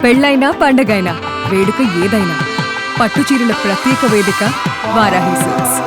పెళ్ళైనా పండగైనా వేడుక ఏదైనా పట్టుచీరల ప్రత్యేక వేదిక వారాహి సిల్క్స్.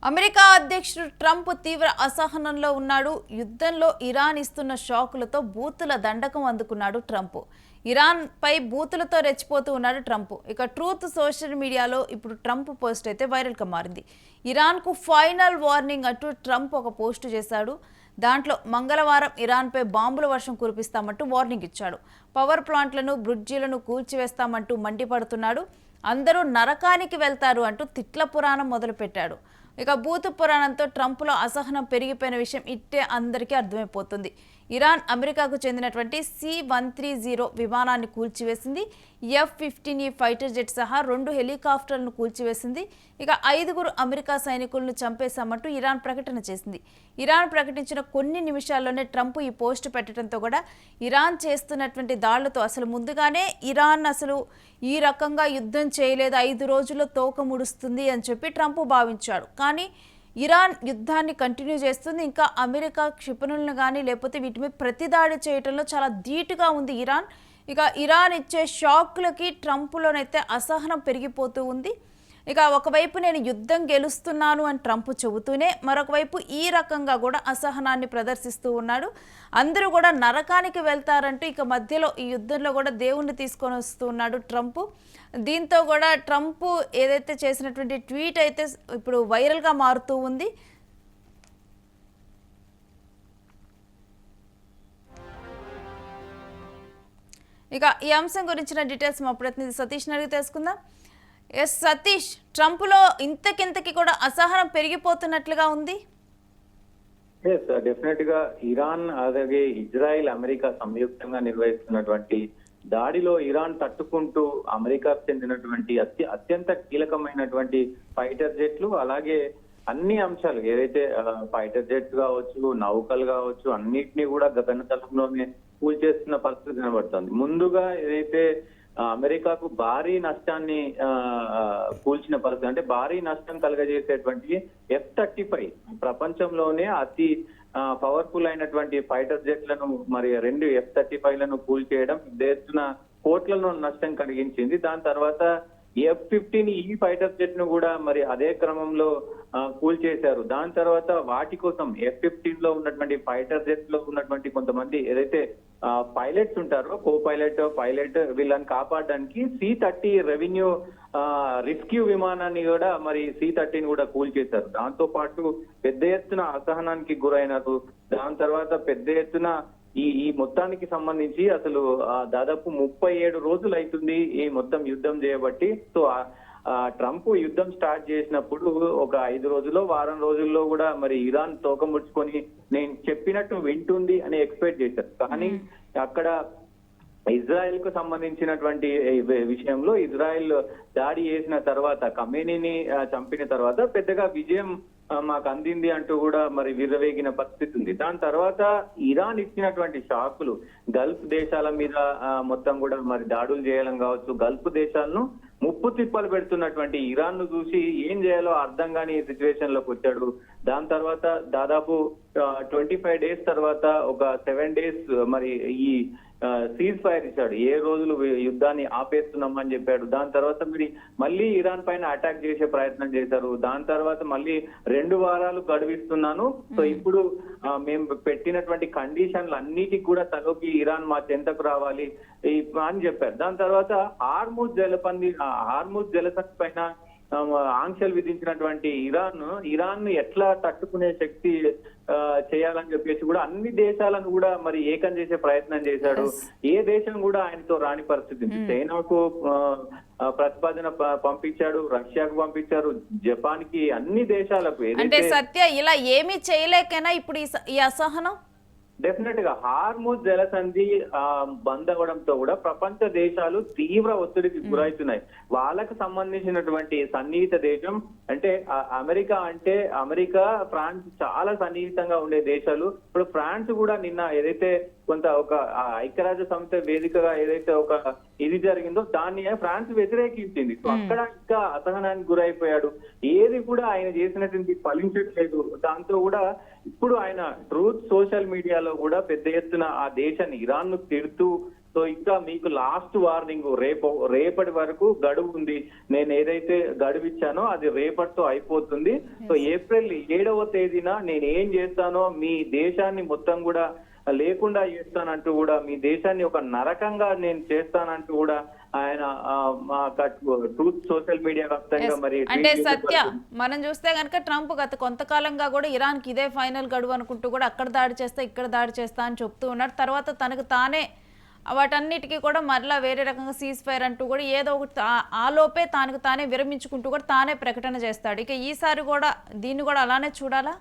అమెరికా అధ్యక్షుడు ట్రంప్ తీవ్ర అసహనంలో ఉన్నాడు. యుద్ధంలో ఇరాన్ ఇస్తున్న షాకులతో బూతుల దండకం అందుకున్నాడు ట్రంప్. ఇరాన్ పై బూతులతో రెచ్చిపోతూ ఉన్నాడు ట్రంప్. ఇక ట్రూత్ సోషల్ మీడియాలో ఇప్పుడు ట్రంప్ పోస్ట్ అయితే వైరల్గా మారింది. ఇరాన్కు ఫైనల్ వార్నింగ్ అంటూ ట్రంప్ ఒక పోస్టు చేశాడు. దాంట్లో మంగళవారం ఇరాన్పై బాంబుల వర్షం కురిపిస్తామంటూ వార్నింగ్ ఇచ్చాడు. పవర్ ప్లాంట్లను బ్రిడ్జీలను కూల్చివేస్తామంటూ మండిపడుతున్నాడు. అందరూ నరకానికి వెళ్తారు అంటూ తిట్ల పురాణం మొదలుపెట్టాడు. ఇక బూతు పురాణంతో ట్రంప్లో అసహనం పెరిగిపోయిన విషయం ఇట్టే అందరికీ అర్థమైపోతుంది. ఇరాన్ అమెరికాకు చెందినటువంటి C-130 విమానాన్ని కూల్చివేసింది. F-15E ఫైటర్ జెట్ సహా 2 హెలికాప్టర్లను కూల్చివేసింది. ఇక 5 అమెరికా సైనికులను చంపేశామంటూ ఇరాన్ ప్రకటన చేసింది. ఇరాన్ ప్రకటించిన కొన్ని నిమిషాల్లోనే ట్రంప్ ఈ పోస్టు పెట్టడంతో కూడా ఇరాన్ చేస్తున్నటువంటి దాళ్లతో అసలు ముందుగానే ఇరాన్ అసలు ఈ రకంగా యుద్ధం చేయలేదు, 5 రోజుల్లో తోక ముడుస్తుంది అని చెప్పి ట్రంప్ భావించాడు. కానీ ఇరాన్ యుద్ధాన్ని కంటిన్యూ చేస్తుంది. ఇంకా అమెరికా క్షిపణులను కానీ లేకపోతే వీటి మీద ప్రతిదాడి చేయడంలో చాలా ధీటుగా ఉంది ఇరాన్. ఇక ఇరాన్ ఇచ్చే షాక్లకి ట్రంప్లోనైతే అసహనం పెరిగిపోతూ ఉంది. ఇక ఒకవైపు నేను యుద్ధం గెలుస్తున్నాను అని ట్రంప్ చెబుతూనే మరొక వైపు ఈ రకంగా కూడా అసహనాన్ని ప్రదర్శిస్తూ ఉన్నాడు. అందరూ కూడా నరకానికి వెళ్తారంటూ ఇక మధ్యలో ఈ యుద్ధంలో కూడా దేవుణ్ణి తీసుకొని వస్తూ ఉన్నాడు ట్రంప్. దీంతో కూడా ట్రంప్ ఏదైతే చేసినటువంటి ట్వీట్ అయితే ఇప్పుడు వైరల్గా మారుతూ ఉంది. ఇక ఈ అంశం గురించిన డీటెయిల్స్ మా ప్రతినిధి సతీష్ అడిగి తెలుసుకుందాం. ఎస్ సతీష్, ట్రంప్లో ఇంతకింతకి కూడా అసహనం పెరిగిపోతున్నట్లుగా ఉంది. డెఫినెట్ గా ఇరాన్ అలాగే ఇజ్రాయెల్ అమెరికా సంయుక్తంగా నిర్వహిస్తున్నటువంటి దాడిలో ఇరాన్ తట్టుకుంటూ అమెరికాకు చెందినటువంటి అత్యంత కీలకమైనటువంటి ఫైటర్ జెట్లు అలాగే అన్ని అంశాలు ఏదైతే ఫైటర్ జెట్స్ కావచ్చు, నౌకలు కావచ్చు, అన్నిటినీ కూడా గగనతలంలోనే కూల్చేస్తున్న పరిస్థితి కనబడుతుంది. ముందుగా ఏదైతే అమెరికాకు భారీ నష్టాన్ని కూల్చిన పరిస్థితి అంటే భారీ నష్టం కలగజేసేటువంటి F-35 ప్రపంచంలోనే అతి పవర్ఫుల్ అయినటువంటి ఫైటర్ జెట్లను మరి 2 F-35లను కూల్చేయడం దేశన కోట్లను నష్టం కలిగించింది. దాని తర్వాత F-15E ఫైటర్ జెట్ ను కూడా మరి అదే క్రమంలో కూల్చేశారు. దాని తర్వాత వాటి కోసం F-15 లో ఉన్నటువంటి ఫైటర్ జెట్ లో ఉన్నటువంటి కొంతమంది ఏదైతే పైలట్స్ ఉంటారో పైలట్ వీళ్ళని కాపాడడానికి C-30 రెవెన్యూ రెస్క్యూ విమానాన్ని కూడా మరి C-30ని కూడా కూల్చేశారు. దాంతో పాటు పెద్ద ఎత్తున అసహనానికి గురైనారు. దాని తర్వాత పెద్ద ఎత్తున ఈ మొత్తానికి సంబంధించి అసలు దాదాపు 37 రోజులు అవుతుంది ఈ మొత్తం యుద్ధం చేయబట్టి. సో ట్రంప్ యుద్ధం స్టార్ట్ చేసినప్పుడు ఒక 5 రోజుల్లో వారం రోజుల్లో కూడా మరి ఇరాన్ తోక ముడుచుకొని నేను చెప్పినట్టు వింటుంది అని ఎక్స్పెక్ట్ చేశారు. కానీ అక్కడ ఇజ్రాయెల్ కు సంబంధించినటువంటి విషయంలో ఇజ్రాయెల్ దాడి చేసిన తర్వాత ఖమేనీని చంపిన తర్వాత పెద్దగా విజయం మాకు అందింది అంటూ కూడా మరి విర్రవేగిన పరిస్థితి ఉంది. దాని తర్వాత ఇరాన్ ఇచ్చినటువంటి షాకులు గల్ఫ్ దేశాల మీద మొత్తం కూడా మరి దాడులు చేయడం కావచ్చు, గల్ఫ్ దేశాలను ముప్పు తిప్పలు పెడుతున్నటువంటి ఇరాన్ ను చూసి ఏం చేయాలో అర్థం కాని సిచ్యువేషన్ లోకి వచ్చాడు. దాని తర్వాత దాదాపు 25 డేస్ తర్వాత ఒక 7 డేస్ మరి ఈ సీజ్ ఫైర్ ఇచ్చాడు. 7 రోజులు యుద్ధాన్ని ఆపేస్తున్నామని చెప్పాడు. దాని తర్వాత మీరు మళ్ళీ ఇరాన్ పైన అటాక్ చేసే ప్రయత్నం చేశారు. దాని తర్వాత మళ్ళీ 2 వారాలు గడువిస్తున్నాను, సో ఇప్పుడు మేము పెట్టినటువంటి కండిషన్లు అన్నిటికి కూడా తలొకి ఇరాన్ మా చెంతకు రావాలి అని చెప్పారు. దాని తర్వాత హార్ముజ్ జలసంధి పైన ఆంక్షలు విధించినటువంటి ఇరాన్ ఎట్లా తట్టుకునే శక్తి చేయాలని చెప్పేసి కూడా అన్ని దేశాలను కూడా మరి ఏకం చేసే ప్రయత్నం చేశాడు. ఏ దేశం కూడా ఆయనతో రాని పరిస్థితి. చైనాకు ప్రతిపాదన పంపించాడు, రష్యాకు పంపించారు, జపాన్ కి, అన్ని దేశాలకు. అంటే సత్య ఇలా ఏమీ చేయలేకైనా ఇప్పుడు ఈ అసహనం డెఫినెట్ గా హార్ముజ్ జలసంధి బంద్ అవ్వడంతో కూడా ప్రపంచ దేశాలు తీవ్ర ఒత్తిడికి గురవుతున్నాయి. వాళ్ళకు సంబంధించినటువంటి సన్నిహిత దేశం అంటే అమెరికా ఫ్రాన్స్ చాలా సన్నిహితంగా ఉండే దేశాలు. ఇప్పుడు ఫ్రాన్స్ కూడా నిన్న ఏదైతే కొంత ఒక ఐక్యరాజ్య సమితి వేదికగా ఏదైతే ఒక ఇది జరిగిందో దాన్ని ఫ్రాన్స్ వ్యతిరేకించింది. సో అక్కడ ఇంకా అసహనానికి గురైపోయాడు. ఏది కూడా ఆయన చేసినటువంటి ఫలించట్లేదు. దాంతో కూడా ఇప్పుడు ఆయన ట్రూత్ సోషల్ మీడియాలో కూడా పెద్ద ఎత్తున ఆ దేశాన్ని ఇరాన్ ను తిడుతూ సో ఇంకా మీకు లాస్ట్ వార్నింగ్, రేపటి వరకు గడువు ఉంది. నేను ఏదైతే గడువు ఇచ్చానో అది రేపటితో అయిపోతుంది. సో ఏప్రిల్ 7వ తేదీన నేను ఏం చేస్తానో మీ దేశాన్ని మొత్తం కూడా లేకుండా చేస్తానంటూ కూడా, మీ దేశాన్ని ఒక నరకంగా నేను చేస్తానంటూ కూడా ఆయన ట్రూత్ సోషల్ మీడియా వ్యాప్తంగా మరి అంటే సత్య మనం చూస్తే కనుక ట్రంప్ గత కొంతకాలంగా కూడా ఇరాన్ కి ఇదే ఫైనల్ గడువు అనుకుంటూ కూడా అక్కడ దాడి చేస్తా ఇక్కడ దాడి చేస్తా అని చెప్తూ ఉన్నాడు. తర్వాత తనకు తానే వాటన్నిటికీ కూడా మరలా వేరే రకంగా సీజ్ ఫైర్ అంటూ కూడా ఏదో ఒకటి ఆలోపే తనకు తానే విరమించుకుంటూ కూడా తానే ప్రకటన చేస్తాడు. ఇక ఈసారి కూడా దీన్ని కూడా అలానే చూడాలా?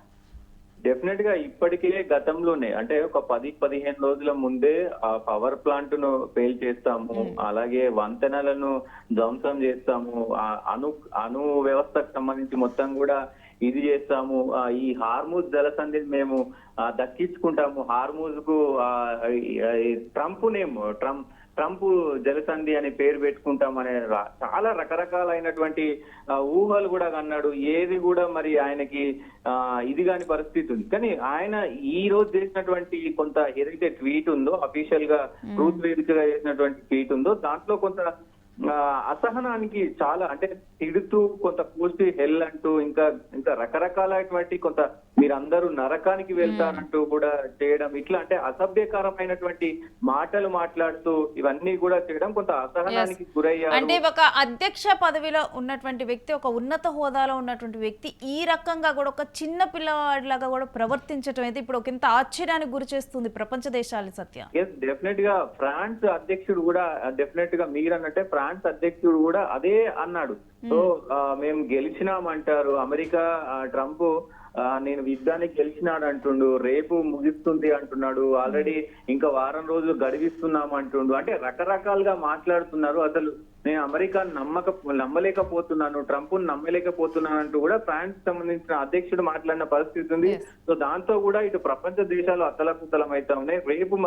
డెఫినెట్ గా ఇప్పటికే గతంలోనే అంటే ఒక 10-15 రోజుల ముందే ఆ పవర్ ప్లాంట్ ను ఫెయిల్ చేస్తాము, అలాగే వంతెనలను ధ్వంసం చేస్తాము, అణు వ్యవస్థకు సంబంధించి మొత్తం కూడా ఇది చేస్తాము, ఈ హార్మూజ్ జలసంధిని మేము దక్కించుకుంటాము, హార్మూజ్ కు ట్రంప్ జలసంధి అనే పేరు పెట్టుకుంటామనే చాలా రకరకాలైనటువంటి ఊహలు కూడా అన్నాడు. ఏది కూడా మరి ఆయనకి ఇది కాని పరిస్థితి ఉంది. కానీ ఆయన ఈ రోజు చేసినటువంటి కొంత ఏదైతే ట్వీట్ ఉందో, అఫీషియల్ గా ట్రూత్ వేదికగా చేసినటువంటి ట్వీట్ ఉందో, దాంట్లో కొంత అసహనానికి చాలా అంటే తిడుతూ కొంత పోస్ట్ హెల్ అంటూ ఇంకా రకరకాలైనటువంటి కొంత మీరందరూ నరకానికి వెళ్తారంటూ కూడా చేయడం, ఇట్లా అంటే అసభ్యకరమైనటువంటి మాటలు మాట్లాడుతూ ఇవన్నీ కూడా చేయడం కొంత అసహనానికి గురయ్యారు. అంటే ఒక అధ్యక్ష పదవిలో ఉన్నటువంటి వ్యక్తి, ఒక ఉన్నత హోదాలో ఉన్నటువంటి వ్యక్తి ఈ రకంగా కూడా ఒక చిన్న పిల్లవాడిలాగా కూడా ప్రవర్తించడం అయితే ఇప్పుడు ఒక ఇంత ఆశ్చర్యానికి గురి చేస్తుంది ప్రపంచ దేశాలు. సత్య డెఫినెట్ గా ఫ్రాన్స్ అధ్యక్షుడు కూడా డెఫినెట్ గా మీరన్నట్టే ఫ్రాన్స్ అధ్యక్షుడు కూడా అదే అన్నాడు. సో మేము గెలిచినామంటారు, అమెరికా ట్రంప్ నేను యుద్ధానికి గెలిచినాడు అంటుండు, రేపు ముగిస్తుంది అంటున్నాడు, ఆల్రెడీ ఇంకా వారం రోజులు గడివిస్తున్నాం అంటుండు. అంటే రకరకాలుగా మాట్లాడుతున్నారు. అసలు నేను అమెరికాను నమ్మలేకపోతున్నాను, ట్రంప్ నమ్మలేకపోతున్నాను అంటూ కూడా ఫ్రాన్స్ సంబంధించిన అధ్యక్షుడు మాట్లాడిన పరిస్థితి ఉంది. సో దాంతో కూడా ఇటు ప్రపంచ దేశాలు అతలకుతలం అవుతా ఉన్నాయి. రేపు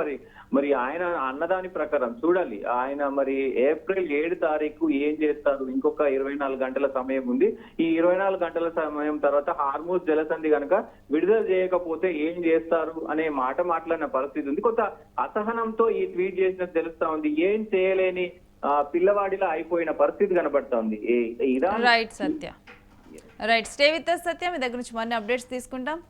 మరి ఆయన అన్నదాని ప్రకారం చూడాలి, ఆయన మరి ఏప్రిల్ 7 తారీఖు ఏం చేస్తారు. ఇంకొక 24 గంటల సమయం ఉంది. ఈ 24 గంటల సమయం తర్వాత హార్మూజ్ జలసంధి కనుక విడుదల చేయకపోతే ఏం చేస్తారు అనే మాట మాట్లాడిన పరిస్థితి ఉంది. కొంత అసహనంతో ఈ ట్వీట్ చేసినట్టు తెలుస్తా ఉంది. ఏం చేయలేని పిల్లవాడిలా అయిపోయిన పరిస్థితి కనబడుతోంది Iran. Right Satya, right, stay with us సత్య. మీ దగ్గర నుంచి మరిన్ని అప్డేట్స్ తీసుకుంటాం.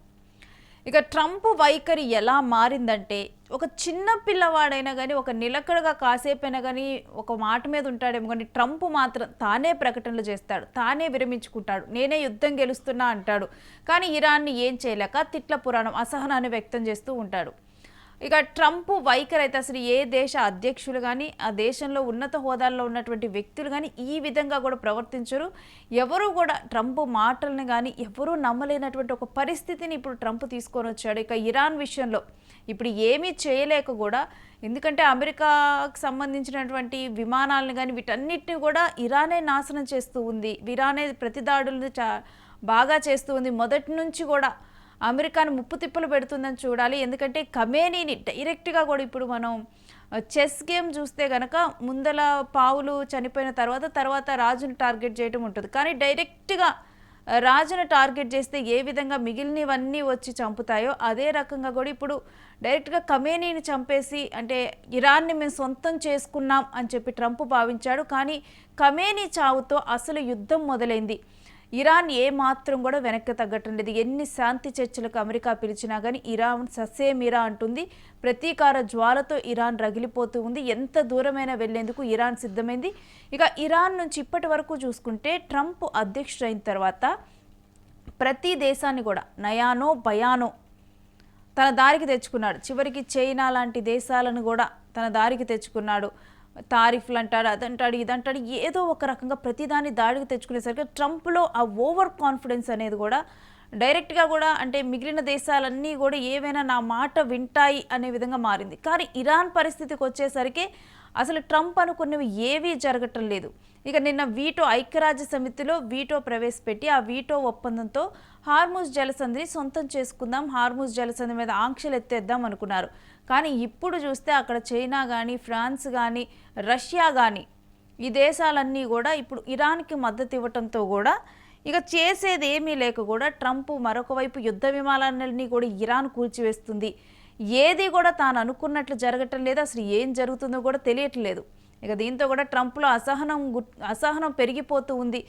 ఇక ట్రంప్ వైఖరి ఎలా మారిందంటే, ఒక చిన్న పిల్లవాడైనా కానీ ఒక నిలకడగా కాసేపైనా కానీ ఒక మాట మీద ఉంటాడేమో కానీ ట్రంప్ మాత్రం తానే ప్రకటనలు చేస్తాడు, తానే విరమించుకుంటాడు, నేనే యుద్ధం గెలుస్తున్నా అంటాడు. కానీ ఇరాన్ని ఏం చేయలేక తిట్ల పురాణం అసహనాన్ని వ్యక్తం చేస్తూ ఉంటాడు. ఇక ట్రంప్ వైఖరి అయితే అసలు ఏ దేశ అధ్యక్షులు కానీ ఆ దేశంలో ఉన్నత హోదాల్లో ఉన్నటువంటి వ్యక్తులు కానీ ఈ విధంగా కూడా ప్రవర్తించరు. ఎవరు కూడా ట్రంప్ మాటలను కానీ ఎవరూ నమ్మలేనటువంటి ఒక పరిస్థితిని ఇప్పుడు ట్రంప్ తీసుకొని వచ్చాడు. ఇక ఇరాన్ విషయంలో ఇప్పుడు ఏమీ చేయలేక కూడా, ఎందుకంటే అమెరికాకు సంబంధించినటువంటి విమానాలను కానీ వీటన్నిటిని కూడా ఇరానే నాశనం చేస్తూ ఉంది, ఇరానే ప్రతిదాడులను బాగా చేస్తూ ఉంది. మొదటి నుంచి కూడా అమెరికాను ముప్పు తిప్పలు పెడుతుందని చూడాలి. ఎందుకంటే ఖమేనీని డైరెక్ట్గా కూడా ఇప్పుడు మనం చెస్ గేమ్ చూస్తే కనుక ముందల పావులు చనిపోయిన తర్వాత రాజును టార్గెట్ చేయడం ఉంటుంది. కానీ డైరెక్ట్గా రాజును టార్గెట్ చేస్తే ఏ విధంగా మిగిలినవన్నీ వచ్చి చంపుతాయో అదే రకంగా కూడా ఇప్పుడు డైరెక్ట్గా ఖమేనీని చంపేసి, అంటే ఇరాన్ని మేము సొంతం చేసుకున్నాం అని చెప్పి ట్రంప్ భావించాడు. కానీ ఖమేనీ చావుతో అసలు యుద్ధం మొదలైంది. ఇరాన్ ఏమాత్రం కూడా వెనక్కి తగ్గటం లేదు. ఎన్ని శాంతి చర్చలకు అమెరికా పిలిచినా కానీ ఇరాన్ ససేమిరా అంటుంది. ప్రతీకార జ్వాలతో ఇరాన్ రగిలిపోతూ ఉంది. ఎంత దూరమైనా వెళ్లేందుకు ఇరాన్ సిద్ధమైంది. ఇక ఇరాన్ నుంచి ఇప్పటి వరకు చూసుకుంటే ట్రంప్ అధ్యక్షుడైన తర్వాత ప్రతి దేశాన్ని కూడా నయానో భయానో తన దారికి తెచ్చుకున్నాడు. చివరికి చైనా లాంటి దేశాలను కూడా తన దారికి తెచ్చుకున్నాడు. తారీఫ్లు అంటాడు, అదంటాడు, ఇదంటాడు, ఏదో ఒక రకంగా ప్రతిదాన్ని దాడికి తెచ్చుకునేసరికి ట్రంప్లో ఆ ఓవర్ కాన్ఫిడెన్స్ అనేది కూడా డైరెక్ట్గా కూడా అంటే మిగిలిన దేశాలన్నీ కూడా ఏవైనా నా మాట వింటాయి అనే విధంగా మారింది. కానీ ఇరాన్ పరిస్థితికి వచ్చేసరికి అసలు ట్రంప్ అనుకున్నవి ఏవీ జరగటం లేదు. ఇక నిన్న వీటో ఐక్యరాజ్య సమితిలో వీటో ప్రవేశపెట్టి ఆ వీటో ఒప్పందంతో హార్మూజ్ జలసంధిని సొంతం చేసుకుందాం, హార్మూజ్ జలసంధి మీద ఆంక్షలు ఎత్తేద్దాం అనుకున్నారు. కానీ ఇప్పుడు చూస్తే అక్కడ చైనా కానీ ఫ్రాన్స్ కానీ రష్యా కానీ ఈ దేశాలన్నీ కూడా ఇప్పుడు ఇరాన్కి మద్దతు ఇవ్వటంతో కూడా ఇక చేసేది ఏమీ లేక కూడా ట్రంప్ మరొక వైపు యుద్ధ విమానాలన్నీ కూడా ఇరాన్ కూల్చివేస్తుంది, ఏది కూడా తాను అనుకున్నట్లు జరగటం లేదు, అసలు ఏం జరుగుతుందో కూడా తెలియట్లేదు. ఇక దీంతో కూడా ట్రంప్లో అసహనం పెరిగిపోతూ ఉంది.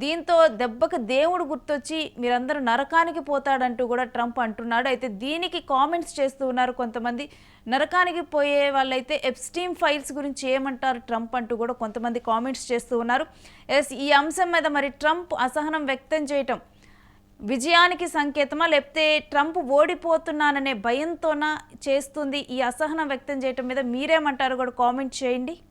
దీంతో దెబ్బకు దేవుడు గుర్తొచ్చి మీరందరూ నరకానికి పోతాడంటూ కూడా ట్రంప్ అంటున్నాడు. అయితే దీనికి కామెంట్స్ చేస్తూ ఉన్నారు కొంతమంది. నరకానికి పోయే వాళ్ళైతే ఎప్స్టీన్ ఫైల్స్ గురించి ఏమంటారు ట్రంప్ అంటూ కూడా కొంతమంది కామెంట్స్ చేస్తూ ఉన్నారు. ఈ అంశం మీద మరి ట్రంప్ అసహనం వ్యక్తం చేయటం విజయానికి సంకేతమా, లేకపోతే ట్రంప్ ఓడిపోతున్నాననే భయంతోనా చేస్తుంది ఈ అసహనం వ్యక్తం చేయటం మీద మీరేమంటారు కూడా కామెంట్ చేయండి.